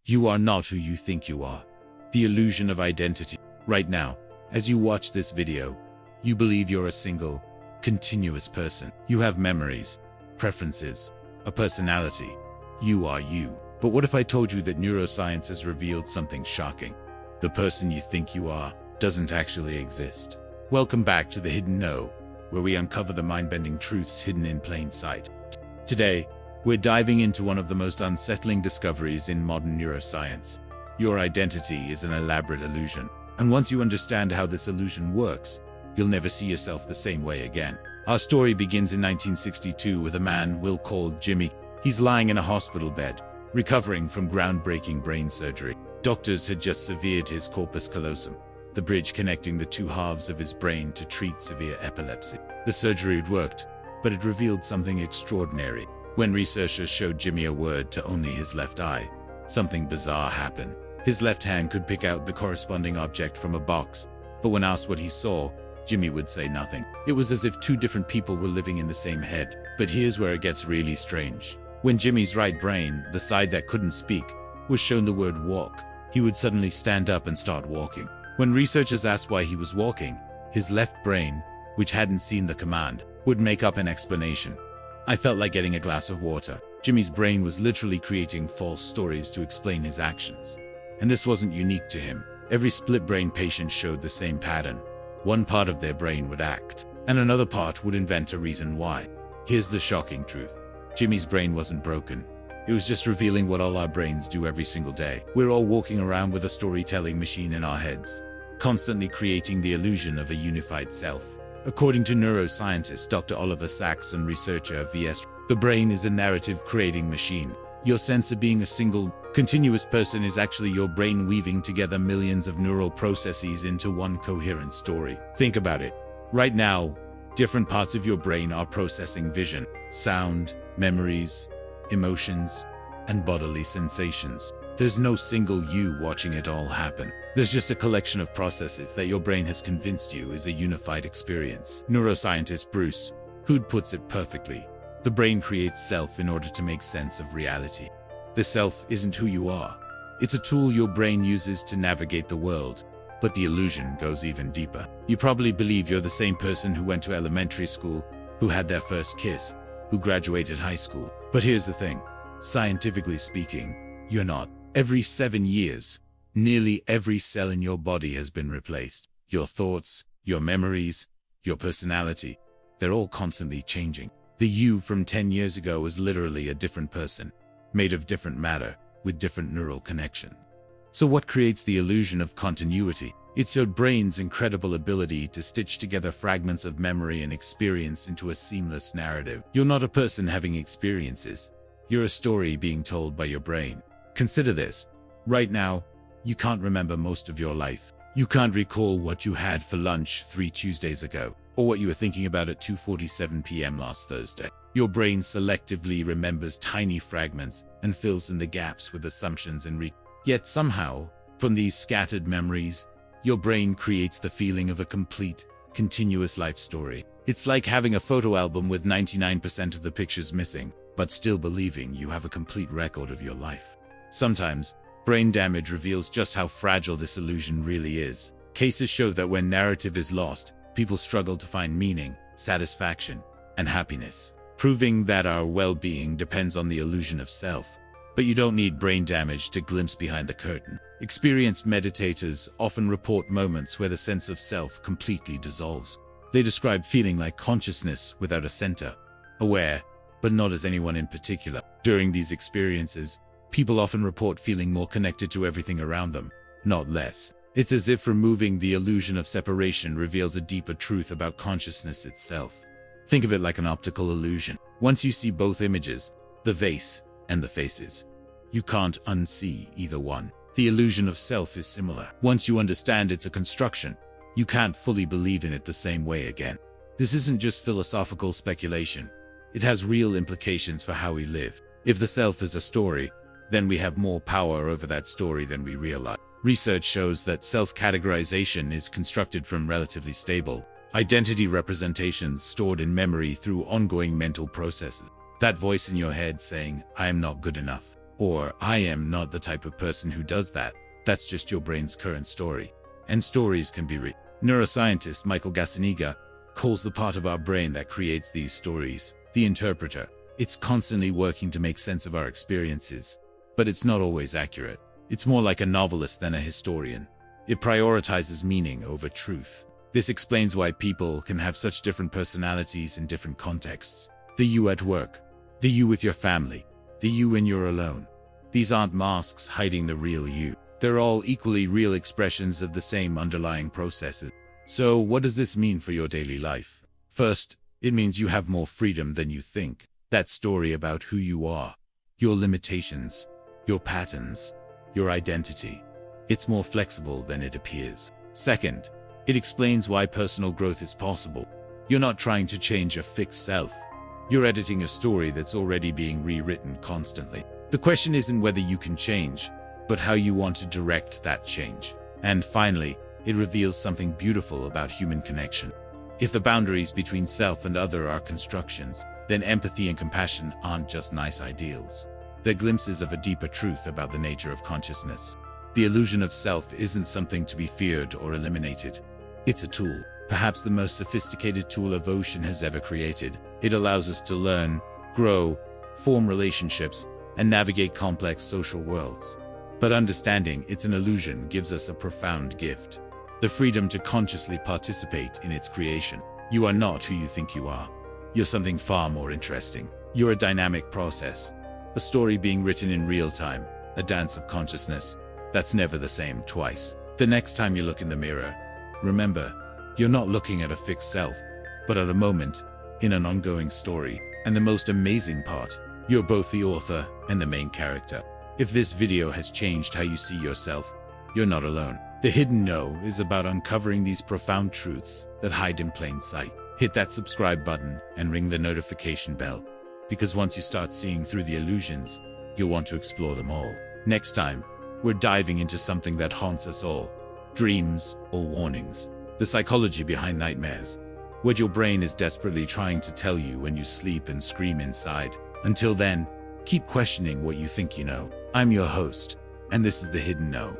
You are not who you think you are. The illusion of identity. Right now, as you watch this video, you believe you're a single, continuous person. You have memories, preferences, a personality. You are you. But what if I told you that neuroscience has revealed something shocking? The person you think you are doesn't actually exist. Welcome back to The Hidden Know, where we uncover the mind-bending truths hidden in plain sight. Today, we're diving into one of the most unsettling discoveries in modern neuroscience. Your identity is an elaborate illusion. And once you understand how this illusion works, you'll never see yourself the same way again. Our story begins in 1962 with a man we'll call Jimmy. He's lying in a hospital bed, recovering from groundbreaking brain surgery. Doctors had just severed his corpus callosum, the bridge connecting the two halves of his brain to treat severe epilepsy. The surgery had worked, but it revealed something extraordinary. When researchers showed Jimmy a word to only his left eye, something bizarre happened. His left hand could pick out the corresponding object from a box, but when asked what he saw, Jimmy would say nothing. It was as if two different people were living in the same head. But here's where it gets really strange. When Jimmy's right brain, the side that couldn't speak, was shown the word walk, he would suddenly stand up and start walking. When researchers asked why he was walking, his left brain, which hadn't seen the command, would make up an explanation. I felt like getting a glass of water. Jimmy's brain was literally creating false stories to explain his actions. And this wasn't unique to him. Every split-brain patient showed the same pattern. One part of their brain would act, and another part would invent a reason why. Here's the shocking truth. Jimmy's brain wasn't broken. It was just revealing what all our brains do every single day. We're all walking around with a storytelling machine in our heads, constantly creating the illusion of a unified self. According to neuroscientist Dr. Oliver Sacks and researcher V.S., the brain is a narrative-creating machine. Your sense of being a single, continuous person is actually your brain weaving together millions of neural processes into one coherent story. Think about it. Right now, different parts of your brain are processing vision, sound, memories, emotions, and bodily sensations. There's no single you watching it all happen. There's just a collection of processes that your brain has convinced you is a unified experience. Neuroscientist Bruce Hood puts it perfectly. The brain creates self in order to make sense of reality. The self isn't who you are. It's a tool your brain uses to navigate the world. But the illusion goes even deeper. You probably believe you're the same person who went to elementary school, who had their first kiss, who graduated high school. But here's the thing. Scientifically speaking, you're not. Every 7 years, nearly every cell in your body has been replaced. Your thoughts, your memories, your personality, they're all constantly changing. The you from 10 years ago was literally a different person, made of different matter, with different neural connection. So what creates the illusion of continuity? It's your brain's incredible ability to stitch together fragments of memory and experience into a seamless narrative. You're not a person having experiences. You're a story being told by your brain. Consider this. Right now, you can't remember most of your life. You can't recall what you had for lunch 3 Tuesdays ago, or what you were thinking about at 2:47 p.m. last Thursday. Your brain selectively remembers tiny fragments and fills in the gaps with assumptions and Yet somehow, from these scattered memories, your brain creates the feeling of a complete, continuous life story. It's like having a photo album with 99% of the pictures missing, but still believing you have a complete record of your life. Sometimes, brain damage reveals just how fragile this illusion really is. Cases show that when narrative is lost, people struggle to find meaning, satisfaction, and happiness, proving that our well-being depends on the illusion of self. But you don't need brain damage to glimpse behind the curtain. Experienced meditators often report moments where the sense of self completely dissolves. They describe feeling like consciousness without a center, aware, but not as anyone in particular. During these experiences, people often report feeling more connected to everything around them, not less. It's as if removing the illusion of separation reveals a deeper truth about consciousness itself. Think of it like an optical illusion. Once you see both images, the vase and the faces, you can't unsee either one. The illusion of self is similar. Once you understand it's a construction, you can't fully believe in it the same way again. This isn't just philosophical speculation. It has real implications for how we live. If the self is a story, then we have more power over that story than we realize. Research shows that self-categorization is constructed from relatively stable identity representations stored in memory through ongoing mental processes. That voice in your head saying, "I am not good enough. Or, I am not the type of person who does that. That's just your brain's current story. And stories can be written. Neuroscientist Michael Gazzaniga calls the part of our brain that creates these stories the interpreter. It's constantly working to make sense of our experiences, but it's not always accurate. It's more like a novelist than a historian. It prioritizes meaning over truth. This explains why people can have such different personalities in different contexts. The you at work, the you with your family, the you when you're alone. These aren't masks hiding the real you. They're all equally real expressions of the same underlying processes. So what does this mean for your daily life? First, it means you have more freedom than you think. That story about who you are, your limitations, your patterns, your identity. It's more flexible than it appears. Second, it explains why personal growth is possible. You're not trying to change a fixed self. You're editing a story that's already being rewritten constantly. The question isn't whether you can change, but how you want to direct that change. And finally, it reveals something beautiful about human connection. If the boundaries between self and other are constructions, then empathy and compassion aren't just nice ideals. They're glimpses of a deeper truth about the nature of consciousness. The illusion of self isn't something to be feared or eliminated. It's a tool, perhaps the most sophisticated tool evolution has ever created. It allows us to learn, grow, form relationships, and navigate complex social worlds. But understanding it's an illusion gives us a profound gift. The freedom to consciously participate in its creation. You are not who you think you are. You're something far more interesting. You're a dynamic process. A story being written in real time. A dance of consciousness that's never the same twice. The next time you look in the mirror, remember, you're not looking at a fixed self, but at a moment in an ongoing story. And the most amazing part, you're both the author and the main character. If this video has changed how you see yourself, you're not alone. The Hidden Know is about uncovering these profound truths that hide in plain sight. Hit that subscribe button and ring the notification bell, because once you start seeing through the illusions, you'll want to explore them all. Next time, we're diving into something that haunts us all. Dreams or warnings. The psychology behind nightmares. What your brain is desperately trying to tell you when you sleep and scream inside. Until then, keep questioning what you think you know. I'm your host, and this is The Hidden Know.